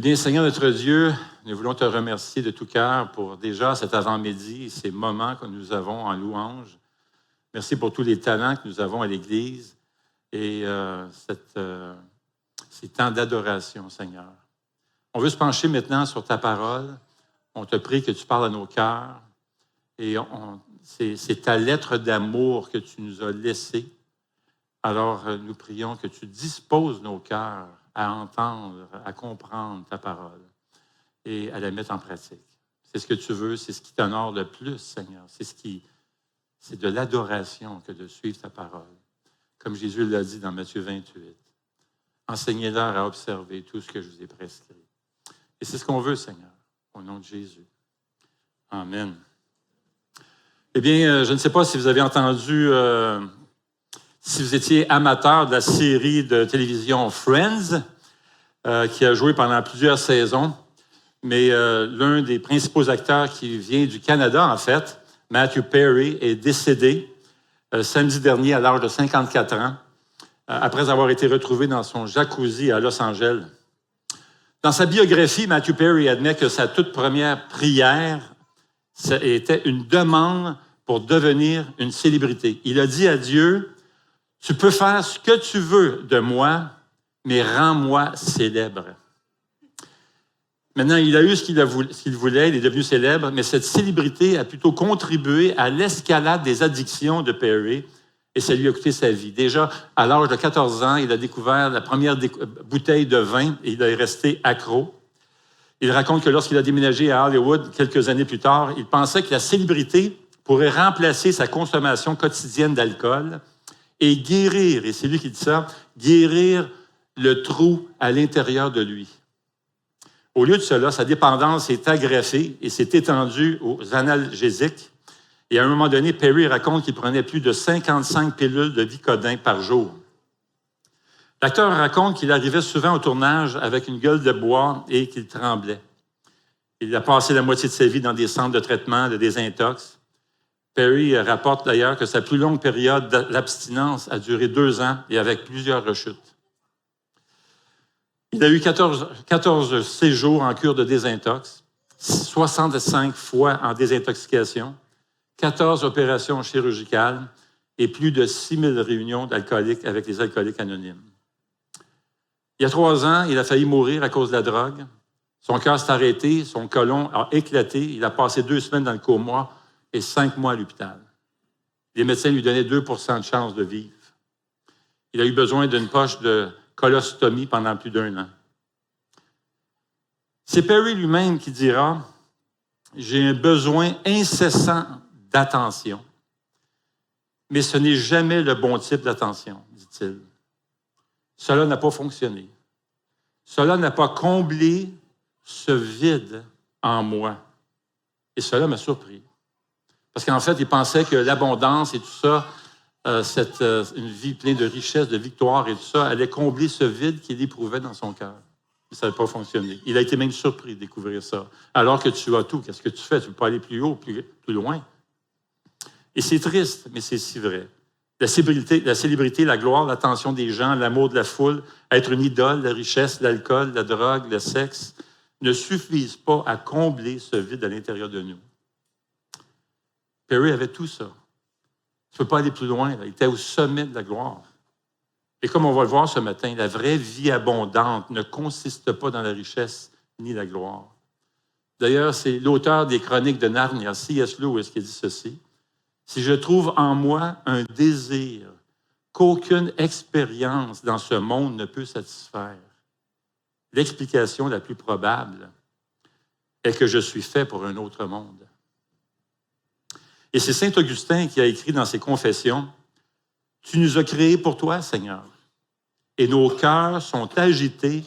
Bien, Seigneur notre Dieu, nous voulons te remercier de tout cœur pour déjà cet avant-midi et ces moments que nous avons en louange. Merci pour tous les talents que nous avons à l'Église et ces temps d'adoration, Seigneur. On veut se pencher maintenant sur ta parole. On te prie que tu parles à nos cœurs. Et c'est ta lettre d'amour que tu nous as laissée. Alors, nous prions que tu disposes nos cœurs à entendre, à comprendre ta parole et à la mettre en pratique. C'est ce que tu veux, c'est ce qui t'honore le plus, Seigneur. C'est de l'adoration que de suivre ta parole. Comme Jésus l'a dit dans Matthieu 28. Enseignez-leur à observer tout ce que je vous ai prescrit. Et c'est ce qu'on veut, Seigneur, au nom de Jésus. Amen. Eh bien, je ne sais pas si vous avez entendu, si vous étiez amateur de la série de télévision Friends, qui a joué pendant plusieurs saisons, mais l'un des principaux acteurs qui vient du Canada, en fait, Matthew Perry, est décédé samedi dernier à l'âge de 54 ans, après avoir été retrouvé dans son jacuzzi à Los Angeles. Dans sa biographie, Matthew Perry admet que sa toute première prière était une demande pour devenir une célébrité. Il a dit à Dieu, « Tu peux faire ce que tu veux de moi, mais rends-moi célèbre. » Maintenant, il a eu ce qu'il voulait, il est devenu célèbre, mais cette célébrité a plutôt contribué à l'escalade des addictions de Perry et ça lui a coûté sa vie. Déjà, à l'âge de 14 ans, il a découvert la première bouteille de vin et il est resté accro. Il raconte que lorsqu'il a déménagé à Hollywood quelques années plus tard, il pensait que la célébrité pourrait remplacer sa consommation quotidienne d'alcool et guérir, et c'est lui qui dit ça, guérir le trou à l'intérieur de lui. Au lieu de cela, sa dépendance s'est agrafée et s'est étendue aux analgésiques. Et à un moment donné, Perry raconte qu'il prenait plus de 55 pilules de Vicodin par jour. L'acteur raconte qu'il arrivait souvent au tournage avec une gueule de bois et qu'il tremblait. Il a passé la moitié de sa vie dans des centres de traitement de désintox. Perry rapporte d'ailleurs que sa plus longue période d'abstinence a duré 2 ans et avec plusieurs rechutes. Il a eu 14 séjours en cure de désintox, 65 fois en désintoxication, 14 opérations chirurgicales et plus de 6000 réunions d'alcooliques avec les alcooliques anonymes. Il y a 3 ans, il a failli mourir à cause de la drogue. Son cœur s'est arrêté, son côlon a éclaté. Il a passé 2 semaines dans le coma et 5 mois à l'hôpital. Les médecins lui donnaient 2 % de chance de vivre. Il a eu besoin d'une poche de colostomie pendant plus d'1 an. C'est Perry lui-même qui dira « J'ai un besoin incessant d'attention, mais ce n'est jamais le bon type d'attention, dit-il. Cela n'a pas fonctionné. Cela n'a pas comblé ce vide en moi. Et cela m'a surpris. Parce qu'en fait, il pensait que l'abondance et tout ça, une vie pleine de richesse, de victoire et tout ça, allait combler ce vide qu'il éprouvait dans son cœur. Mais ça n'a pas fonctionné. Il a été même surpris de découvrir ça. Alors que tu as tout, qu'est-ce que tu fais? Tu ne peux pas aller plus haut, plus loin. Et c'est triste, mais c'est si vrai. La célébrité, la gloire, l'attention des gens, l'amour de la foule, être une idole, la richesse, l'alcool, la drogue, le sexe, ne suffisent pas à combler ce vide à l'intérieur de nous. Perry avait tout ça. Tu ne peux pas aller plus loin. Là. Il était au sommet de la gloire. Et comme on va le voir ce matin, la vraie vie abondante ne consiste pas dans la richesse ni la gloire. D'ailleurs, c'est l'auteur des Chroniques de Narnia, C.S. Lewis, qui dit ceci. « Si je trouve en moi un désir qu'aucune expérience dans ce monde ne peut satisfaire, l'explication la plus probable est que je suis fait pour un autre monde. » Et c'est saint Augustin qui a écrit dans ses Confessions, « Tu nous as créés pour toi, Seigneur, et nos cœurs sont agités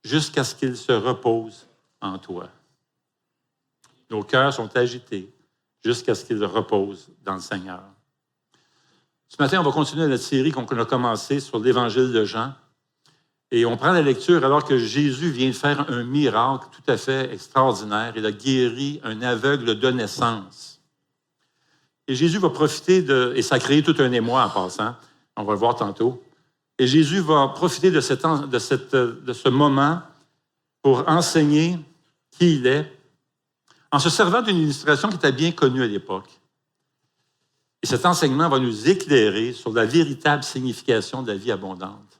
jusqu'à ce qu'ils se reposent en toi. » Nos cœurs sont agités jusqu'à ce qu'ils reposent dans le Seigneur. Ce matin, on va continuer notre série qu'on a commencée sur l'Évangile de Jean. Et on prend la lecture alors que Jésus vient de faire un miracle tout à fait extraordinaire. Il a guéri un aveugle de naissance. Et Jésus va profiter et ça a créé tout un émoi en passant, on va le voir tantôt. Et Jésus va profiter de ce moment pour enseigner qui il est, en se servant d'une illustration qui était bien connue à l'époque. Et cet enseignement va nous éclairer sur la véritable signification de la vie abondante.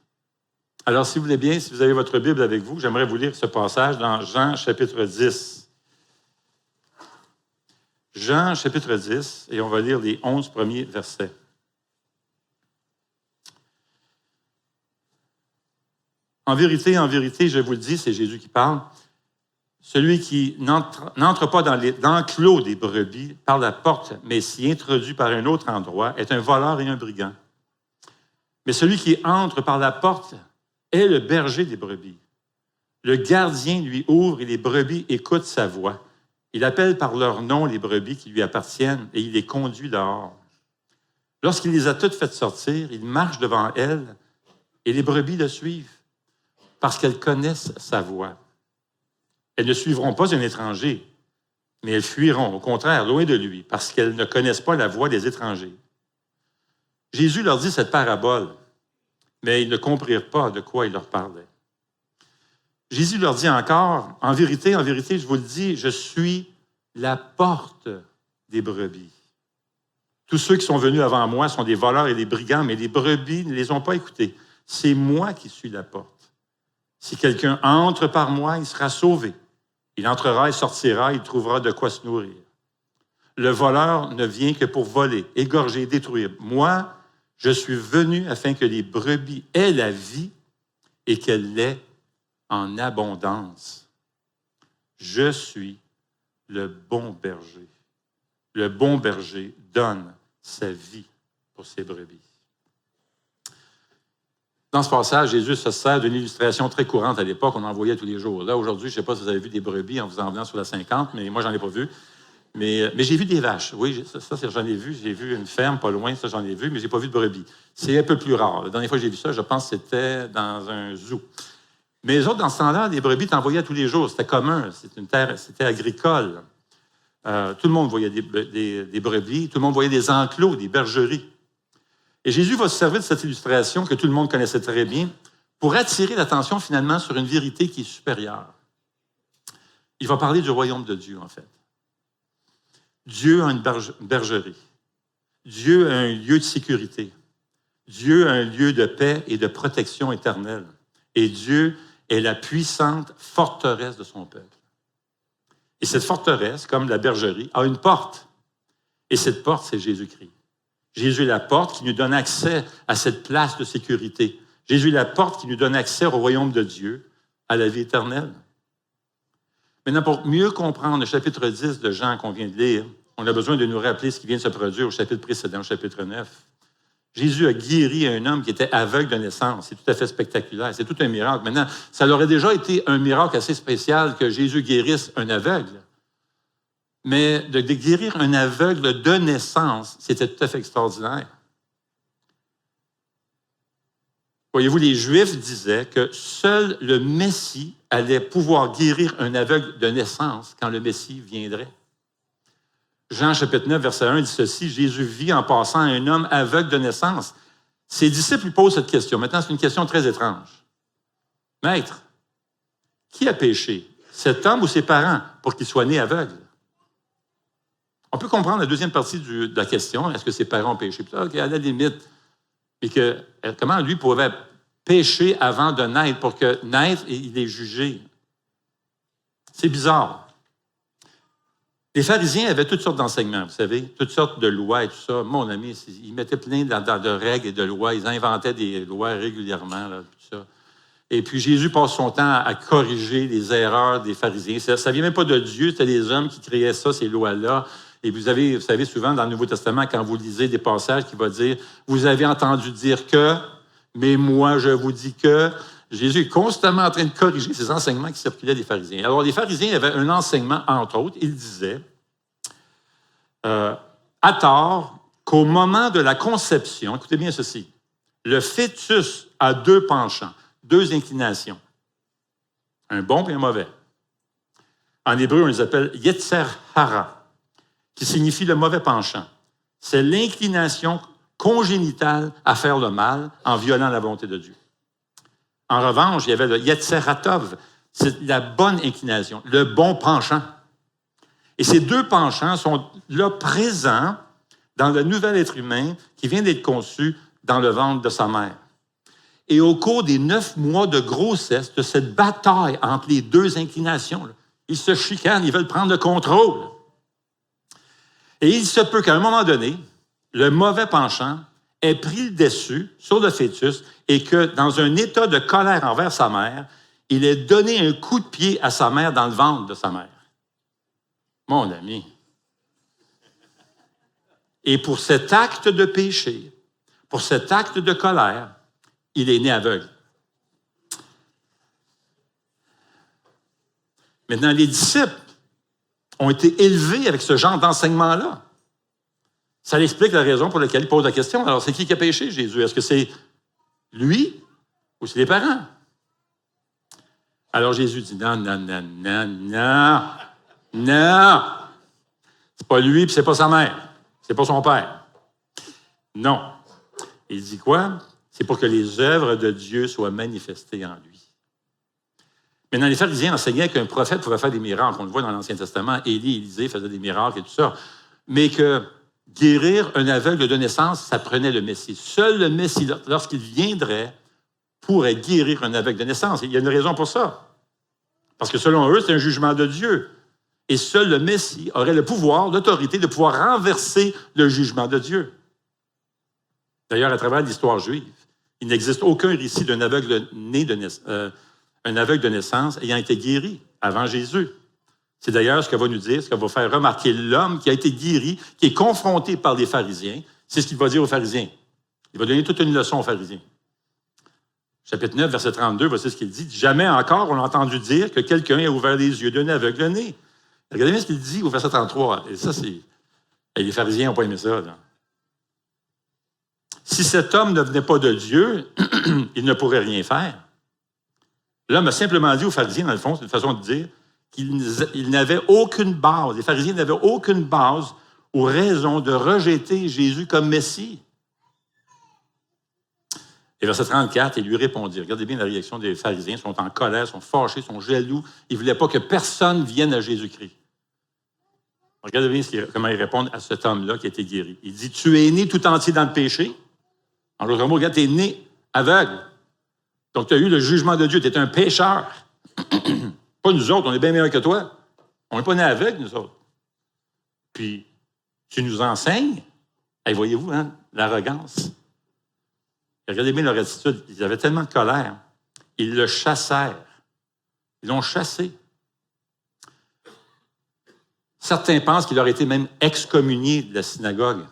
Alors, si vous voulez bien, si vous avez votre Bible avec vous, j'aimerais vous lire ce passage dans Jean, chapitre 10. Jean, chapitre 10, et on va lire les 11 premiers versets. En vérité, je vous le dis, c'est Jésus qui parle, celui qui n'entre pas dans l'enclos des brebis par la porte, mais s'y introduit par un autre endroit, est un voleur et un brigand. Mais celui qui entre par la porte est le berger des brebis. Le gardien lui ouvre et les brebis écoutent sa voix. Il appelle par leur nom les brebis qui lui appartiennent et il les conduit dehors. Lorsqu'il les a toutes faites sortir, il marche devant elles et les brebis le suivent parce qu'elles connaissent sa voix. Elles ne suivront pas un étranger, mais elles fuiront, au contraire, loin de lui, parce qu'elles ne connaissent pas la voix des étrangers. Jésus leur dit cette parabole, mais ils ne comprirent pas de quoi il leur parlait. Jésus leur dit encore, en vérité, je vous le dis, je suis la porte des brebis. Tous ceux qui sont venus avant moi sont des voleurs et des brigands, mais les brebis ne les ont pas écoutés. C'est moi qui suis la porte. Si quelqu'un entre par moi, il sera sauvé. Il entrera et sortira, il trouvera de quoi se nourrir. Le voleur ne vient que pour voler, égorger, détruire. Moi, je suis venu afin que les brebis aient la vie et qu'elle l'ait en abondance. Je suis le bon berger. Le bon berger donne sa vie pour ses brebis. Dans ce passage, Jésus se sert d'une illustration très courante à l'époque. On en voyait tous les jours. Là, aujourd'hui, je ne sais pas si vous avez vu des brebis en vous en venant sur la 50, mais moi, j'en ai pas vu. Mais j'ai vu des vaches. Oui, ça, j'en ai vu. J'ai vu une ferme pas loin, ça, j'en ai vu, mais je n'ai pas vu de brebis. C'est un peu plus rare. La dernière fois que j'ai vu ça, je pense que c'était dans un zoo. Mais les autres, dans ce temps-là, les brebis, t'en voyais tous les jours. C'était commun. C'était agricole. Tout le monde voyait des brebis. Tout le monde voyait des enclos, des bergeries. Et Jésus va se servir de cette illustration que tout le monde connaissait très bien pour attirer l'attention finalement sur une vérité qui est supérieure. Il va parler du royaume de Dieu, en fait. Dieu a une bergerie. Dieu a un lieu de sécurité. Dieu a un lieu de paix et de protection éternelle. Et Dieu est la puissante forteresse de son peuple. Et cette forteresse, comme la bergerie, a une porte. Et cette porte, c'est Jésus-Christ. Jésus est la porte qui nous donne accès à cette place de sécurité. Jésus est la porte qui nous donne accès au royaume de Dieu, à la vie éternelle. Maintenant, pour mieux comprendre le chapitre 10 de Jean qu'on vient de lire, on a besoin de nous rappeler ce qui vient de se produire au chapitre précédent, au chapitre 9. Jésus a guéri un homme qui était aveugle de naissance. C'est tout à fait spectaculaire. C'est tout un miracle. Maintenant, ça leur aurait déjà été un miracle assez spécial que Jésus guérisse un aveugle. Mais de guérir un aveugle de naissance, c'était tout à fait extraordinaire. Voyez-vous, les Juifs disaient que seul le Messie allait pouvoir guérir un aveugle de naissance quand le Messie viendrait. Jean chapitre 9, verset 1 dit ceci, Jésus vit en passant un homme aveugle de naissance. Ses disciples lui posent cette question. Maintenant, c'est une question très étrange. Maître, qui a péché, cet homme ou ses parents, pour qu'il soit né aveugle? On peut comprendre la deuxième partie de la question. Est-ce que ses parents ont péché? OK, à la limite. Et comment lui pouvait pécher avant de naître pour que naître, il est jugé? C'est bizarre. Les pharisiens avaient toutes sortes d'enseignements, vous savez, toutes sortes de lois et tout ça. Mon ami, ils mettaient plein de règles et de lois. Ils inventaient des lois régulièrement, là, tout ça. Et puis Jésus passe son temps à corriger les erreurs des pharisiens. Ça ne vient même pas de Dieu, c'était les hommes qui créaient ça, ces lois-là. Et vous savez souvent dans le Nouveau Testament, quand vous lisez des passages qui vont dire « Vous avez entendu dire que, mais moi je vous dis que ». Jésus est constamment en train de corriger ces enseignements qui circulaient des pharisiens. Alors les pharisiens avaient un enseignement, entre autres, ils disaient à tort qu'au moment de la conception, écoutez bien ceci, le fœtus a deux penchants, deux inclinations, un bon et un mauvais. En hébreu, on les appelle « yetzer hara », qui signifie le mauvais penchant. C'est l'inclination congénitale à faire le mal en violant la volonté de Dieu. En revanche, il y avait le Yetzer Hatov, C'est la bonne inclination, le bon penchant. Et ces deux penchants sont là présents dans le nouvel être humain qui vient d'être conçu dans le ventre de sa mère. Et au cours des 9 mois de grossesse, de cette bataille entre les deux inclinations, là, ils se chicanent, ils veulent prendre le contrôle. Et il se peut qu'à un moment donné, le mauvais penchant ait pris le dessus sur le fœtus et que, dans un état de colère envers sa mère, il ait donné un coup de pied à sa mère dans le ventre de sa mère. Mon ami. Et pour cet acte de péché, pour cet acte de colère, il est né aveugle. Maintenant, les disciples ont été élevés avec ce genre d'enseignement-là. Ça explique la raison pour laquelle ils posent la question. Alors, c'est qui a péché, Jésus? Est-ce que c'est lui ou c'est les parents? Alors, Jésus dit, non. C'est pas lui, puis c'est pas sa mère. C'est pas son père. Non. Il dit quoi? C'est pour que les œuvres de Dieu soient manifestées en lui. Maintenant, les pharisiens enseignaient qu'un prophète pouvait faire des miracles. On le voit dans l'Ancien Testament. Élie, Élisée faisaient des miracles et tout ça. Mais que guérir un aveugle de naissance, ça prenait le Messie. Seul le Messie, lorsqu'il viendrait, pourrait guérir un aveugle de naissance. Il y a une raison pour ça. Parce que selon eux, c'est un jugement de Dieu. Et seul le Messie aurait le pouvoir, l'autorité de pouvoir renverser le jugement de Dieu. D'ailleurs, à travers l'histoire juive, il n'existe aucun récit d'un aveugle un aveugle de naissance ayant été guéri avant Jésus. C'est d'ailleurs ce que va nous dire, ce que va faire remarquer l'homme qui a été guéri, qui est confronté par les pharisiens. C'est ce qu'il va dire aux pharisiens. Il va donner toute une leçon aux pharisiens. Chapitre 9, verset 32, voici ce qu'il dit. « Jamais encore on a entendu dire que quelqu'un ait ouvert les yeux d'un aveugle né. » Regardez bien ce qu'il dit au verset 33. Et ça, c'est... Et les pharisiens n'ont pas aimé ça. Là. Si cet homme ne venait pas de Dieu, il ne pourrait rien faire. L'homme a simplement dit aux pharisiens, dans le fond, c'est une façon de dire, qu'il n'avait aucune base. Les pharisiens n'avaient aucune base ou raison de rejeter Jésus comme Messie. Et verset 34, il lui répondit. Regardez bien la réaction des pharisiens. Ils sont en colère, sont fâchés, sont jaloux. Ils ne voulaient pas que personne vienne à Jésus-Christ. Regardez bien comment ils répondent à cet homme-là qui a été guéri. Il dit, tu es né tout entier dans le péché. En d'autres mots, regarde, tu es né aveugle. Donc, tu as eu le jugement de Dieu. Tu es un pécheur. Pas nous autres, on est bien meilleurs que toi. On n'est pas nés aveugles, nous autres. Puis, tu nous enseignes. Hey, voyez-vous, hein, l'arrogance. Regardez bien leur attitude. Ils avaient tellement de colère. Ils le chassèrent. Ils l'ont chassé. Certains pensent qu'il aurait été même excommunié de la synagogue.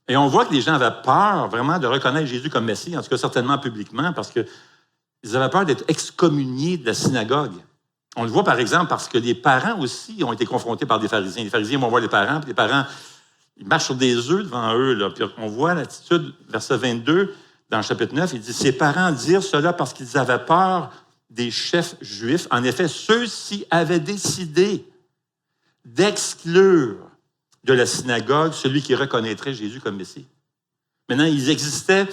Et on voit que les gens avaient peur vraiment de reconnaître Jésus comme Messie, en tout cas certainement publiquement, parce qu'ils avaient peur d'être excommuniés de la synagogue. On le voit par exemple parce que les parents aussi ont été confrontés par des pharisiens. Les pharisiens vont voir les parents, puis les parents, ils marchent sur des œufs devant eux. Là. Puis on voit l'attitude, verset 22, dans le chapitre 9, il dit « Ses parents dirent cela parce qu'ils avaient peur des chefs juifs. En effet, ceux-ci avaient décidé d'exclure de la synagogue celui qui reconnaîtrait Jésus comme Messie. » Maintenant, il existait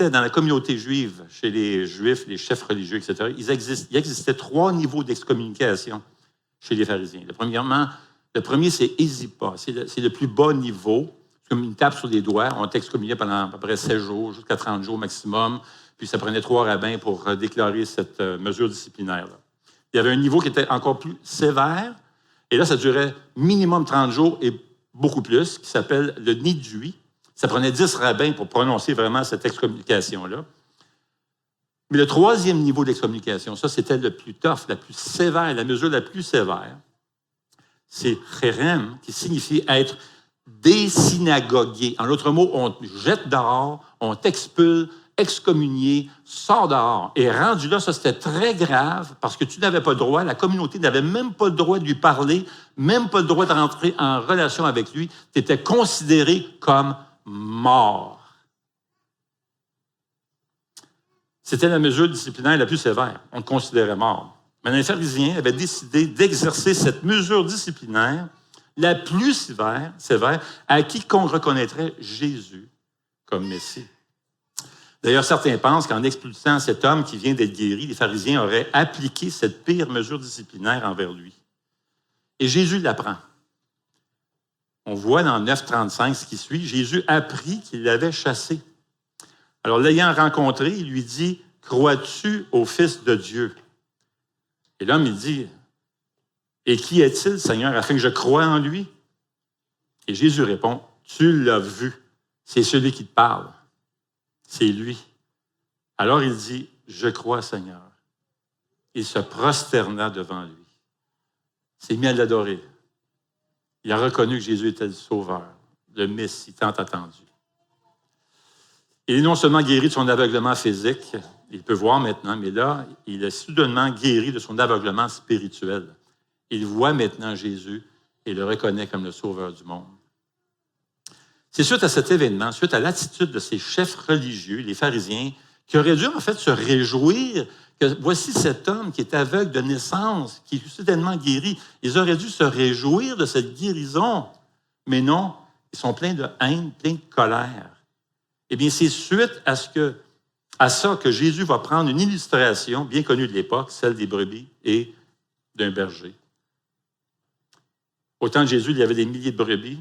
dans la communauté juive, chez les Juifs, les chefs religieux, etc., il existait 3 niveaux d'excommunication chez les pharisiens. Le premier, c'est Hésipa. C'est le plus bas niveau. C'est comme une tape sur les doigts. On t'excommuniait pendant à peu près 16 jours, jusqu'à 30 jours maximum. Puis ça prenait 3 rabbins pour déclarer cette mesure disciplinaire-là. Il y avait un niveau qui était encore plus sévère. Et là, ça durait minimum 30 jours et beaucoup plus, qui s'appelle le nidui. Ça prenait 10 rabbins pour prononcer vraiment cette excommunication-là. Mais le 3e niveau d'excommunication, ça, c'était le plus tough, la plus sévère, la mesure la plus sévère. C'est cherem, qui signifie être désynagogué. En d'autres mots, on te jette dehors, on t'expulse, excommunié, sort dehors. Et rendu là, ça, c'était très grave parce que tu n'avais pas le droit, la communauté n'avait même pas le droit de lui parler, même pas le droit de rentrer en relation avec lui. Tu étais considéré comme mort. C'était la mesure disciplinaire la plus sévère. On te considérait mort. Mais les pharisiens avaient décidé d'exercer cette mesure disciplinaire la plus sévère à quiconque reconnaîtrait Jésus comme Messie. D'ailleurs, certains pensent qu'en expulsant cet homme qui vient d'être guéri, les pharisiens auraient appliqué cette pire mesure disciplinaire envers lui. Et Jésus l'apprend. On voit dans 9,35 ce qui suit, Jésus apprit qu'il l'avait chassé. Alors, l'ayant rencontré, il lui dit, « Crois-tu au Fils de Dieu? » Et l'homme, il dit, « Et qui est-il, Seigneur, afin que je croie en lui? » Et Jésus répond, « Tu l'as vu, c'est celui qui te parle. C'est lui. » Alors il dit, « Je crois, Seigneur. » Il se prosterna devant lui. Il s'est mis à l'adorer. Il a reconnu que Jésus était le Sauveur, le Messie tant attendu. Il est non seulement guéri de son aveuglement physique, il peut voir maintenant, mais là, il est soudainement guéri de son aveuglement spirituel. Il voit maintenant Jésus et le reconnaît comme le Sauveur du monde. C'est suite à cet événement, suite à l'attitude de ces chefs religieux, les pharisiens, qui auraient dû en fait se réjouir que voici cet homme qui est aveugle de naissance, qui est soudainement guéri. Ils auraient dû se réjouir de cette guérison. Mais non, ils sont pleins de haine, pleins de colère. Eh bien, c'est suite à ça que Jésus va prendre une illustration bien connue de l'époque, celle des brebis et d'un berger. Au temps de Jésus, il y avait des milliers de brebis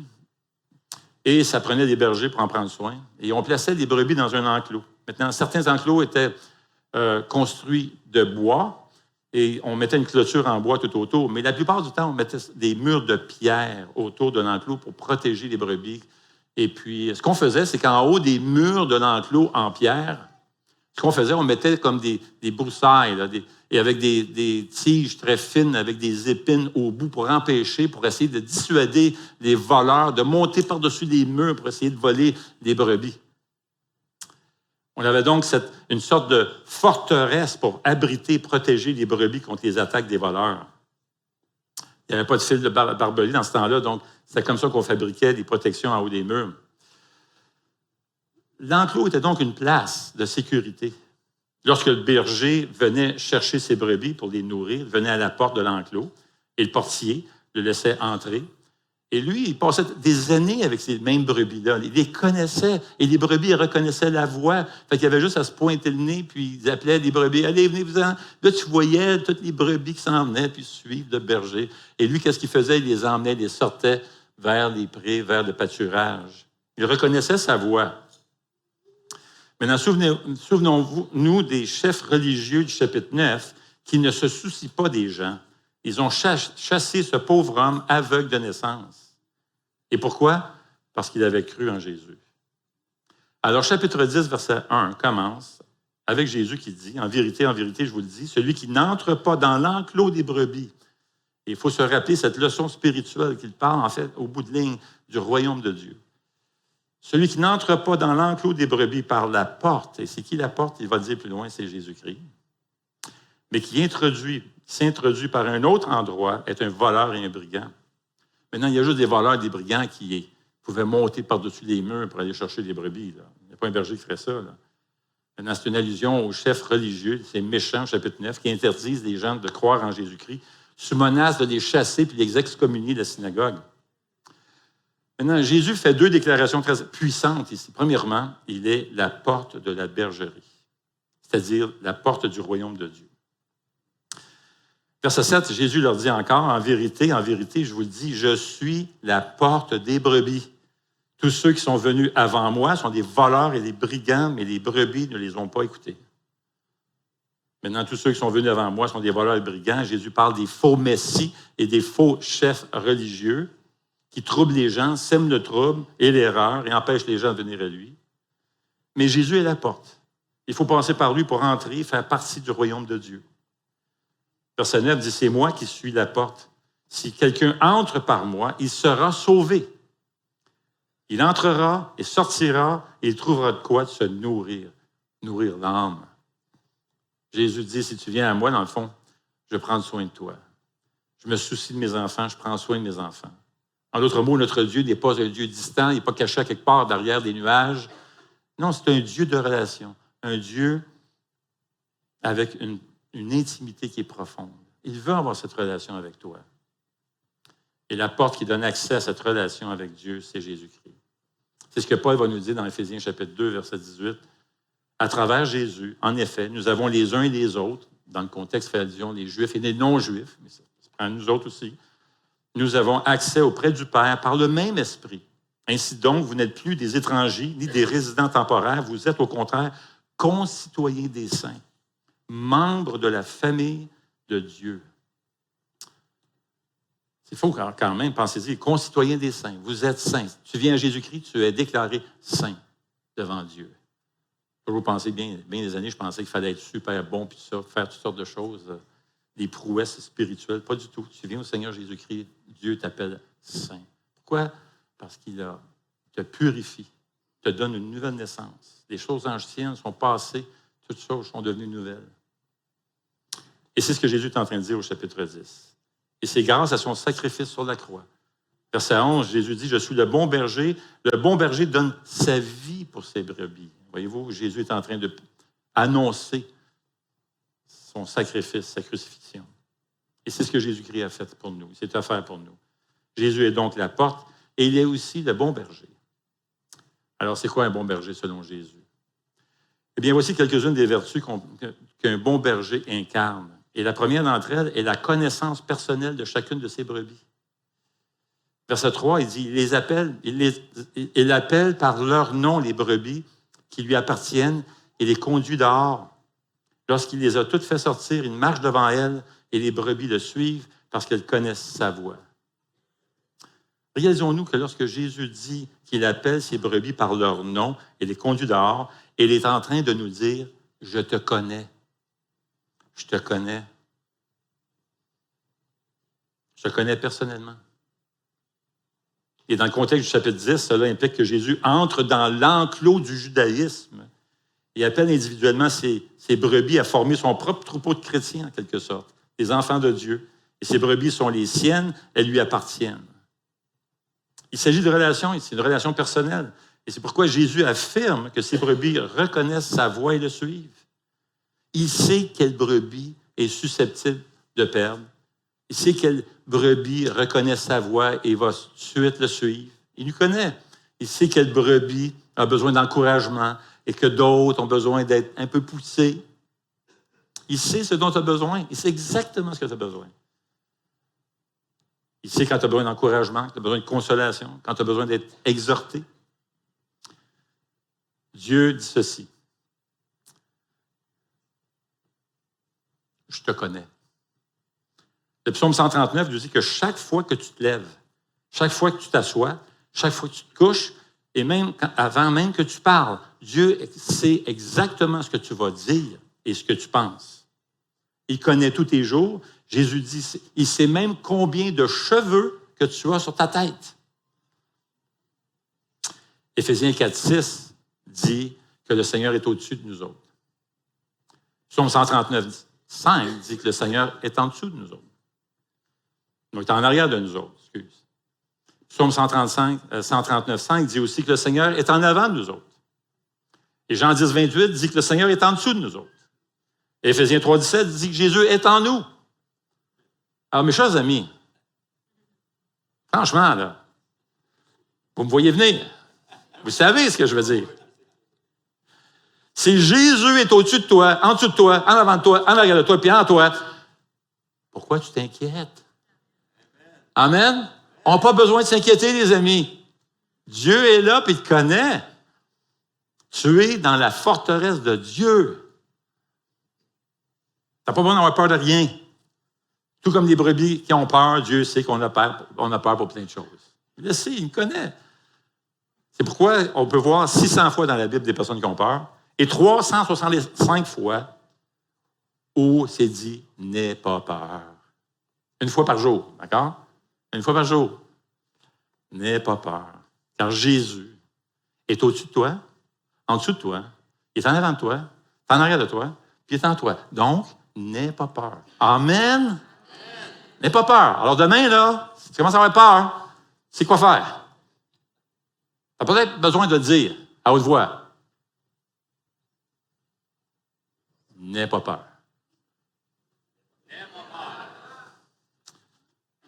et ça prenait des bergers pour en prendre soin. Et on plaçait les brebis dans un enclos. Maintenant, certains enclos étaient construits de bois et on mettait une clôture en bois tout autour. Mais la plupart du temps, on mettait des murs de pierre autour de l'enclos pour protéger les brebis. Et puis, ce qu'on faisait, c'est qu'en haut des murs de l'enclos en pierre, ce qu'on faisait, on mettait comme des broussailles, là, et avec des tiges très fines, avec des épines au bout pour empêcher, pour essayer de dissuader les voleurs de monter par-dessus les murs pour essayer de voler les brebis. On avait donc une sorte de forteresse pour abriter et protéger les brebis contre les attaques des voleurs. Il n'y avait pas de fil de barbelé dans ce temps-là, donc c'est comme ça qu'on fabriquait des protections en haut des murs. L'enclos était donc une place de sécurité. Lorsque le berger venait chercher ses brebis pour les nourrir, il venait à la porte de l'enclos et le portier le laissait entrer. Et lui, il passait des années avec ces mêmes brebis-là. Il les connaissait et les brebis reconnaissaient la voix. Fait qu'il y avait juste à se pointer le nez, puis ils appelaient les brebis. « Allez, venez-vous-en. » Là, tu voyais toutes les brebis qui s'en venaient, puis suivre le berger. Et lui, qu'est-ce qu'il faisait? Il les emmenait, il les sortait vers les prés, vers le pâturage. Il reconnaissait sa voix. Maintenant, souvenons-nous des chefs religieux du chapitre 9 qui ne se soucient pas des gens. Ils ont chassé ce pauvre homme aveugle de naissance. Et pourquoi? Parce qu'il avait cru en Jésus. Alors, chapitre 10, verset 1 commence avec Jésus qui dit, en vérité, je vous le dis, celui qui n'entre pas dans l'enclos des brebis. Et il faut se rappeler cette leçon spirituelle qu'il parle, en fait, au bout de ligne du royaume de Dieu. Celui qui n'entre pas dans l'enclos des brebis par la porte, et c'est qui la porte? Il va le dire plus loin, c'est Jésus-Christ. Mais qui s'introduit par un autre endroit, est un voleur et un brigand. Maintenant, il y a juste des voleurs et des brigands qui pouvaient monter par-dessus les murs pour aller chercher les brebis. Là. Il n'y a pas un berger qui ferait ça. Là. Maintenant, c'est une allusion aux chefs religieux, ces méchants, chapitre 9, qui interdisent les gens de croire en Jésus-Christ, sous menace de les chasser puis de les excommunier de la synagogue. Maintenant, Jésus fait deux déclarations très puissantes ici. Premièrement, il est la porte de la bergerie, c'est-à-dire la porte du royaume de Dieu. Verset 7, Jésus leur dit encore, en vérité, je vous le dis, je suis la porte des brebis. Tous ceux qui sont venus avant moi sont des voleurs et des brigands, mais les brebis ne les ont pas écoutés. Maintenant, tous ceux qui sont venus avant moi sont des voleurs et des brigands. Jésus parle des faux messies et des faux chefs religieux qui troublent les gens, sèment le trouble et l'erreur et empêchent les gens de venir à lui. Mais Jésus est la porte. Il faut passer par lui pour entrer, faire partie du royaume de Dieu. Verset 9 dit, c'est moi qui suis la porte. Si quelqu'un entre par moi, il sera sauvé. Il entrera et sortira et il trouvera de quoi se nourrir l'âme. Jésus dit, si tu viens à moi, dans le fond, je vais prendre soin de toi. Je me soucie de mes enfants, je prends soin de mes enfants. En d'autres mots, notre Dieu n'est pas un Dieu distant, il n'est pas caché à quelque part derrière des nuages. Non, c'est un Dieu de relation, un Dieu avec une intimité qui est profonde. Il veut avoir cette relation avec toi. Et la porte qui donne accès à cette relation avec Dieu, c'est Jésus-Christ. C'est ce que Paul va nous dire dans Éphésiens chapitre 2, verset 18. À travers Jésus, en effet, nous avons les uns et les autres, dans le contexte fait allusion, les Juifs et les non-Juifs, mais ça prend nous autres aussi, nous avons accès auprès du Père par le même Esprit. Ainsi donc, vous n'êtes plus des étrangers ni des résidents temporaires, vous êtes au contraire concitoyens des saints, membres de la famille de Dieu. C'est faux quand même, pensez-y, concitoyens des saints, vous êtes saints. Tu viens à Jésus-Christ, tu es déclaré saint devant Dieu. Vous pensez bien des années, je pensais qu'il fallait être super bon, puis ça, faire toutes sortes de choses, des prouesses spirituelles. Pas du tout. Tu viens au Seigneur Jésus-Christ, Dieu t'appelle saint. Pourquoi? Parce qu'il te purifie, te donne une nouvelle naissance. Les choses anciennes sont passées, toutes choses sont devenues nouvelles. Et c'est ce que Jésus est en train de dire au chapitre 10. Et c'est grâce à son sacrifice sur la croix. Verset 11, Jésus dit, « Je suis le bon berger. Le bon berger donne sa vie pour ses brebis. » Voyez-vous, Jésus est en train d'annoncer son sacrifice, sa crucifixion. Et c'est ce que Jésus-Christ a fait pour nous. C'est offert pour nous. Jésus est donc la porte et il est aussi le bon berger. Alors, c'est quoi un bon berger selon Jésus? Eh bien, voici quelques-unes des vertus qu'un bon berger incarne. Et la première d'entre elles est la connaissance personnelle de chacune de ses brebis. Verset 3, il dit, il appelle par leur nom les brebis qui lui appartiennent et les conduit dehors. Lorsqu'il les a toutes fait sortir, il marche devant elles et les brebis le suivent parce qu'elles connaissent sa voix. Réalisons-nous que lorsque Jésus dit qu'il appelle ses brebis par leur nom et les conduit dehors, il est en train de nous dire « Je te connais. Je te connais. Je te connais personnellement. » Et dans le contexte du chapitre 10, cela implique que Jésus entre dans l'enclos du judaïsme et appelle individuellement ses brebis à former son propre troupeau de chrétiens, en quelque sorte, les enfants de Dieu. Et ces brebis sont les siennes, elles lui appartiennent. Il s'agit de relation, c'est une relation personnelle. Et c'est pourquoi Jésus affirme que ses brebis reconnaissent sa voix et le suivent. Il sait quelle brebis est susceptible de perdre. Il sait quelle brebis reconnaît sa voix et va tout de suite le suivre. Il nous connaît. Il sait quelle brebis a besoin d'encouragement et que d'autres ont besoin d'être un peu poussés. Il sait ce dont tu as besoin. Il sait exactement ce que tu as besoin. Il sait quand tu as besoin d'encouragement, quand tu as besoin de consolation, quand tu as besoin d'être exhorté. Dieu dit ceci. Je te connais. Le psaume 139 nous dit que chaque fois que tu te lèves, chaque fois que tu t'assois, chaque fois que tu te couches, et même avant même que tu parles, Dieu sait exactement ce que tu vas dire et ce que tu penses. Il connaît tous tes jours. Jésus dit, il sait même combien de cheveux que tu as sur ta tête. Éphésiens 4,6 dit que le Seigneur est au-dessus de nous autres. Psaume 139,5 dit que le Seigneur est en dessous de nous autres. Donc, il est en arrière de nous autres, excuse. Psaume 139,5 dit aussi que le Seigneur est en avant de nous autres. Et Jean 10,28 dit que le Seigneur est en dessous de nous autres. Et Éphésiens 3,17 dit que Jésus est en nous. Alors, mes chers amis, franchement, là, vous me voyez venir. Vous savez ce que je veux dire. Si Jésus est au-dessus de toi, en dessous de toi, en avant de toi, en arrière de toi, puis en toi, pourquoi tu t'inquiètes? Amen? On n'a pas besoin de s'inquiéter, les amis. Dieu est là, puis il te connaît. Tu es dans la forteresse de Dieu. Tu n'as pas besoin d'avoir peur de rien. Tout comme les brebis qui ont peur, Dieu sait qu'on a peur pour plein de choses. Il le sait, il me connaît. C'est pourquoi on peut voir 600 fois dans la Bible des personnes qui ont peur et 365 fois où c'est dit « n'aie pas peur ». Une fois par jour, d'accord? Une fois par jour. N'aie pas peur. Car Jésus est au-dessus de toi, en dessous de toi, il est en avant de toi, il est en arrière de toi, puis il est en toi. Donc, n'aie pas peur. Amen? N'aie pas peur. Alors demain, là, si tu commences à avoir peur, c'est quoi faire? Tu as peut-être besoin de le dire à haute voix. N'aie pas peur.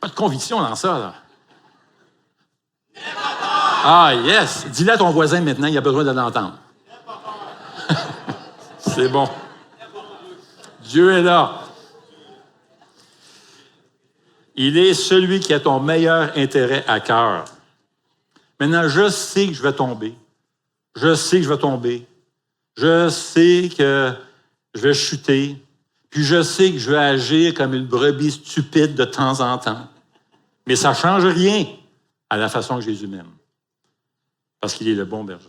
Pas de conviction dans ça, là. N'aie pas peur! Ah, yes! Dis-le à ton voisin maintenant, il a besoin de l'entendre. C'est bon. Dieu est là. Il est celui qui a ton meilleur intérêt à cœur. Maintenant, je sais que je vais tomber. Je sais que je vais tomber. Je sais que je vais chuter. Puis je sais que je vais agir comme une brebis stupide de temps en temps. Mais ça ne change rien à la façon que Jésus m'aime. Parce qu'il est le bon berger.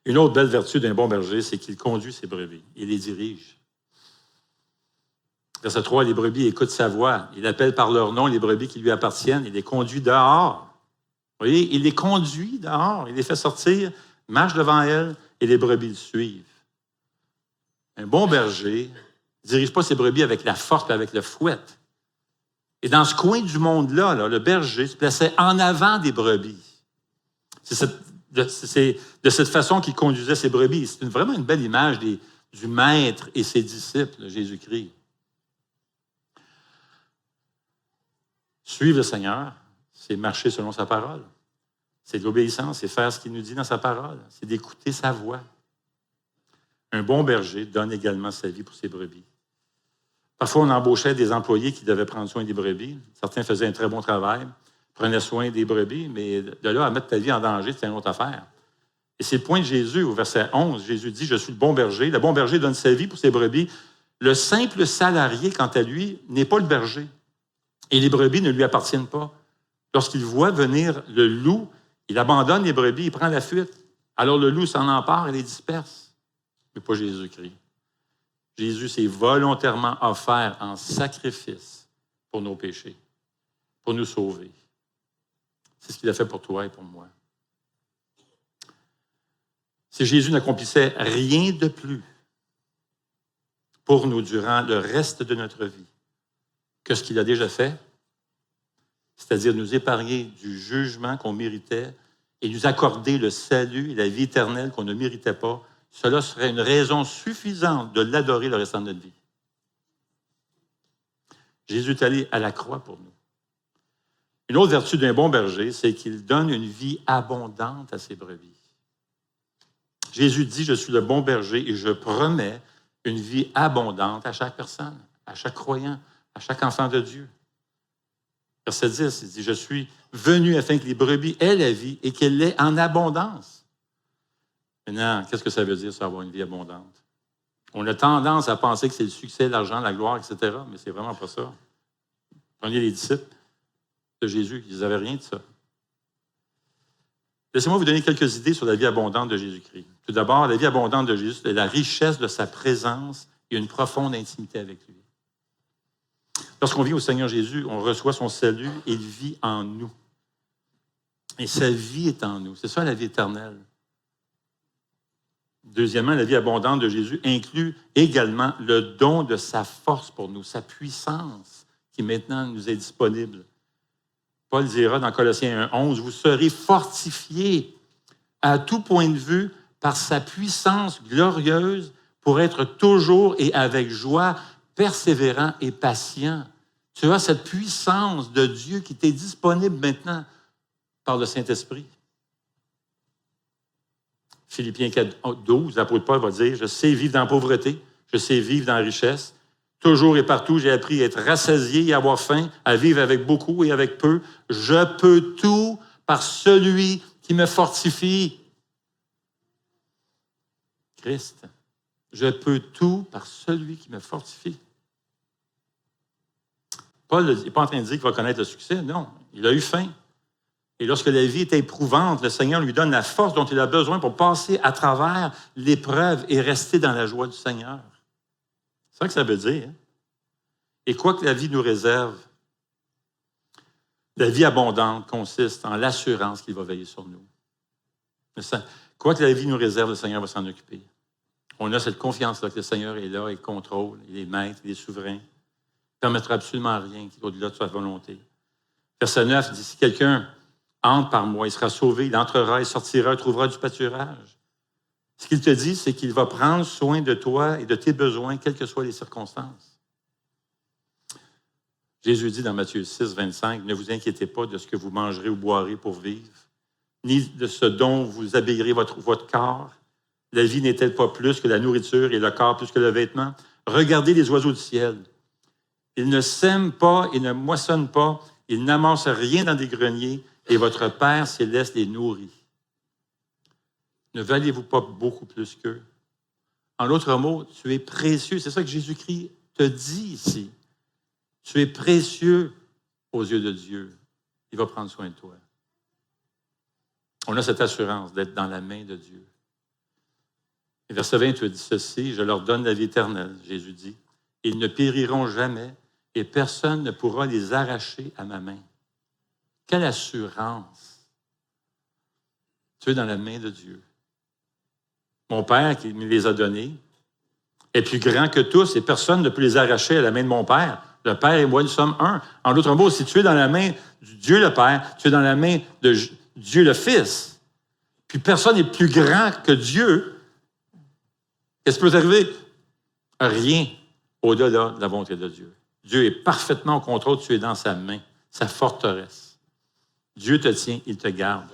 Une autre belle vertu d'un bon berger, c'est qu'il conduit ses brebis. Il les dirige. Verset 3, les brebis écoutent sa voix. Il appelle par leur nom les brebis qui lui appartiennent. Il les conduit dehors. Vous voyez, il les conduit dehors. Il les fait sortir, marche devant elles et les brebis le suivent. Un bon berger ne dirige pas ses brebis avec la force et avec le fouet. Et dans ce coin du monde-là, le berger se plaçait en avant des brebis. C'est de cette façon qu'il conduisait ses brebis. C'est vraiment une belle image du maître et ses disciples, Jésus-Christ. Suivre le Seigneur, c'est marcher selon sa parole. C'est de l'obéissance, c'est faire ce qu'il nous dit dans sa parole. C'est d'écouter sa voix. Un bon berger donne également sa vie pour ses brebis. Parfois, on embauchait des employés qui devaient prendre soin des brebis. Certains faisaient un très bon travail, prenaient soin des brebis, mais de là à mettre ta vie en danger, c'est une autre affaire. Et c'est le point de Jésus au verset 11. Jésus dit, « Je suis le bon berger. Le bon berger donne sa vie pour ses brebis. Le simple salarié, quant à lui, n'est pas le berger. Et les brebis ne lui appartiennent pas. Lorsqu'il voit venir le loup, il abandonne les brebis, il prend la fuite. Alors le loup s'en empare et les disperse. » Mais pas Jésus-Christ. Jésus s'est volontairement offert en sacrifice pour nos péchés, pour nous sauver. C'est ce qu'il a fait pour toi et pour moi. Si Jésus n'accomplissait rien de plus pour nous durant le reste de notre vie que ce qu'il a déjà fait, c'est-à-dire nous épargner du jugement qu'on méritait et nous accorder le salut et la vie éternelle qu'on ne méritait pas, cela serait une raison suffisante de l'adorer le restant de notre vie. Jésus est allé à la croix pour nous. Une autre vertu d'un bon berger, c'est qu'il donne une vie abondante à ses brebis. Jésus dit, « Je suis le bon berger et je promets une vie abondante à chaque personne, à chaque croyant, à chaque enfant de Dieu. » Verset 10, il dit, « Je suis venu afin que les brebis aient la vie et qu'elle l'ait en abondance. » Maintenant, qu'est-ce que ça veut dire, ça, avoir une vie abondante? On a tendance à penser que c'est le succès, l'argent, la gloire, etc., mais c'est vraiment pas ça. Prenez les disciples de Jésus, ils n'avaient rien de ça. Laissez-moi vous donner quelques idées sur la vie abondante de Jésus-Christ. Tout d'abord, la vie abondante de Jésus, c'est la richesse de sa présence et une profonde intimité avec lui. Lorsqu'on vit au Seigneur Jésus, on reçoit son salut et il vit en nous. Et sa vie est en nous. C'est ça la vie éternelle. Deuxièmement, la vie abondante de Jésus inclut également le don de sa force pour nous, sa puissance qui maintenant nous est disponible. Paul dira dans Colossiens 1:11, « Vous serez fortifiés à tout point de vue par sa puissance glorieuse pour être toujours et avec joie, persévérant et patient. » Tu as cette puissance de Dieu qui t'est disponible maintenant par le Saint-Esprit. Philippiens 4:12, l'apôtre Paul va dire, « Je sais vivre dans la pauvreté, je sais vivre dans la richesse. Toujours et partout, j'ai appris à être rassasié et à avoir faim, à vivre avec beaucoup et avec peu. Je peux tout par celui qui me fortifie. » Christ, je peux tout par celui qui me fortifie. Paul n'est pas en train de dire qu'il va connaître le succès, non. Il a eu faim. Et lorsque la vie est éprouvante, le Seigneur lui donne la force dont il a besoin pour passer à travers l'épreuve et rester dans la joie du Seigneur. C'est ça que ça veut dire. Hein? Et quoi que la vie nous réserve, la vie abondante consiste en l'assurance qu'il va veiller sur nous. Quoi que la vie nous réserve, le Seigneur va s'en occuper. On a cette confiance-là que le Seigneur est là, il contrôle, il est maître, il est souverain. Il ne permettra absolument rien qui est au-delà de sa volonté. Verset 9 dit, « Si quelqu'un entre par moi, il sera sauvé, il entrera, il sortira, il trouvera du pâturage. » Ce qu'il te dit, c'est qu'il va prendre soin de toi et de tes besoins, quelles que soient les circonstances. Jésus dit dans Matthieu 6:25, « Ne vous inquiétez pas de ce que vous mangerez ou boirez pour vivre, ni de ce dont vous habillerez votre corps. La vie n'est-elle pas plus que la nourriture et le corps plus que le vêtement? Regardez les oiseaux du ciel. Ils ne sèment pas et ne moissonnent pas. Ils n'amassent rien dans des greniers et votre Père céleste les nourrit. Ne valez-vous pas beaucoup plus qu'eux? En d'autres mots, tu es précieux. C'est ça que Jésus-Christ te dit ici. Tu es précieux aux yeux de Dieu. Il va prendre soin de toi. On a cette assurance d'être dans la main de Dieu. Et verset 28 dit ceci, « Je leur donne la vie éternelle, Jésus dit. Ils ne périront jamais et personne ne pourra les arracher à ma main. » Quelle assurance! Tu es dans la main de Dieu. Mon Père qui me les a donnés est plus grand que tous et personne ne peut les arracher à la main de mon Père. Le Père et moi, nous sommes un. En d'autres mots, si tu es dans la main de Dieu le Père, tu es dans la main de Dieu le Fils. Puis personne n'est plus grand que Dieu. Qu'est-ce qui peut t'arriver? Rien au-delà de la volonté de Dieu. Dieu est parfaitement au contrôle, tu es dans sa main, sa forteresse. Dieu te tient, il te garde.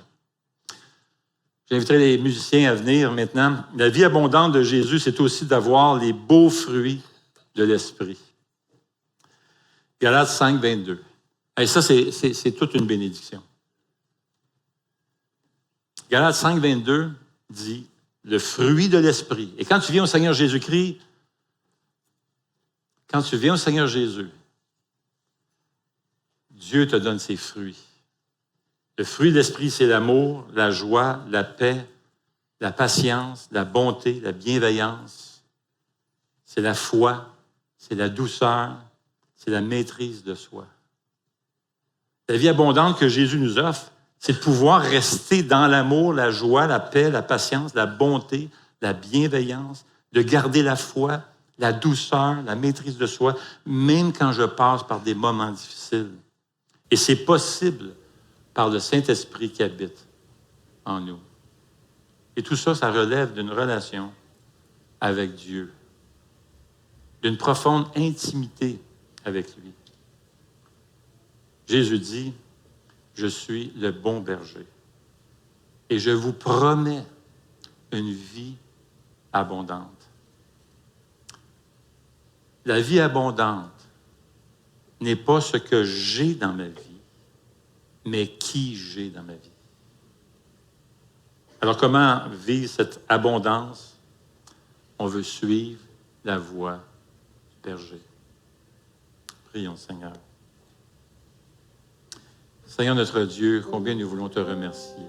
J'inviterai les musiciens à venir maintenant. La vie abondante de Jésus, c'est aussi d'avoir les beaux fruits de l'Esprit. Galates 5, 22. Et ça, c'est toute une bénédiction. Galates 5, 22 dit le fruit de l'Esprit. Et quand tu viens au Seigneur Jésus-Christ, quand tu viens au Seigneur Jésus, Dieu te donne ses fruits. Le fruit de l'Esprit, c'est l'amour, la joie, la paix, la patience, la bonté, la bienveillance. C'est la foi, c'est la douceur, c'est la maîtrise de soi. La vie abondante que Jésus nous offre, c'est de pouvoir rester dans l'amour, la joie, la paix, la patience, la bonté, la bienveillance, de garder la foi, la douceur, la maîtrise de soi, même quand je passe par des moments difficiles. Et c'est possible par le Saint-Esprit qui habite en nous. Et tout ça, ça relève d'une relation avec Dieu, d'une profonde intimité avec lui. Jésus dit, « Je suis le bon berger et je vous promets une vie abondante. » La vie abondante n'est pas ce que j'ai dans ma vie, mais qui j'ai dans ma vie. Alors, comment vivre cette abondance? On veut suivre la voie du berger. Prions, Seigneur. Seigneur notre Dieu, combien nous voulons te remercier.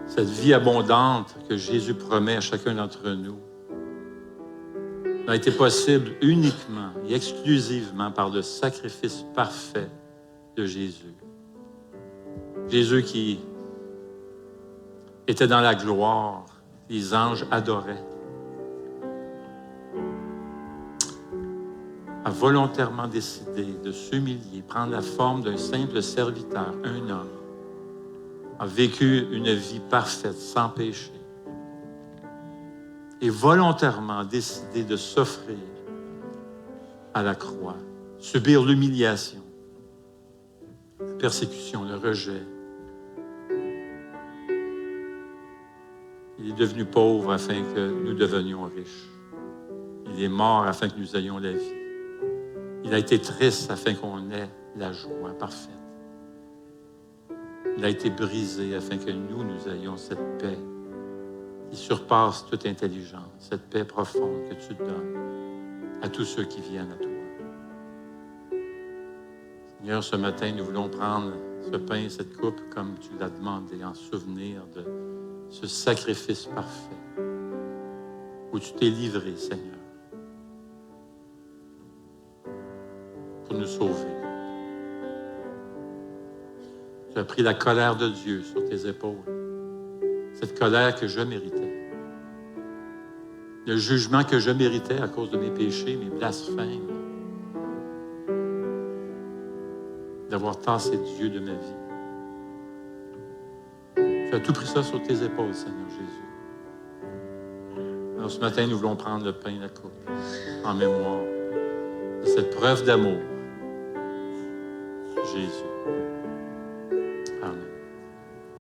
Cette vie abondante que Jésus promet à chacun d'entre nous n'a été possible uniquement et exclusivement par le sacrifice parfait de Jésus. Jésus qui était dans la gloire, les anges adoraient, a volontairement décidé de s'humilier, prendre la forme d'un simple serviteur, un homme, a vécu une vie parfaite, sans péché, et volontairement décidé de s'offrir à la croix, subir l'humiliation, la persécution, le rejet. Il est devenu pauvre afin que nous devenions riches. Il est mort afin que nous ayons la vie. Il a été triste afin qu'on ait la joie parfaite. Il a été brisé afin que nous ayons cette paix qui surpasse toute intelligence, cette paix profonde que tu donnes à tous ceux qui viennent à toi. Seigneur, ce matin, nous voulons prendre ce pain et cette coupe comme tu l'as demandé en souvenir de ce sacrifice parfait où tu t'es livré, Seigneur, pour nous sauver. Tu as pris la colère de Dieu sur tes épaules, cette colère que je méritais, le jugement que je méritais à cause de mes péchés, mes blasphèmes, d'avoir tassé Dieu de ma vie. Tu as tout pris ça sur tes épaules, Seigneur Jésus. Alors ce matin, nous voulons prendre le pain et la coupe en mémoire de cette preuve d'amour, Jésus.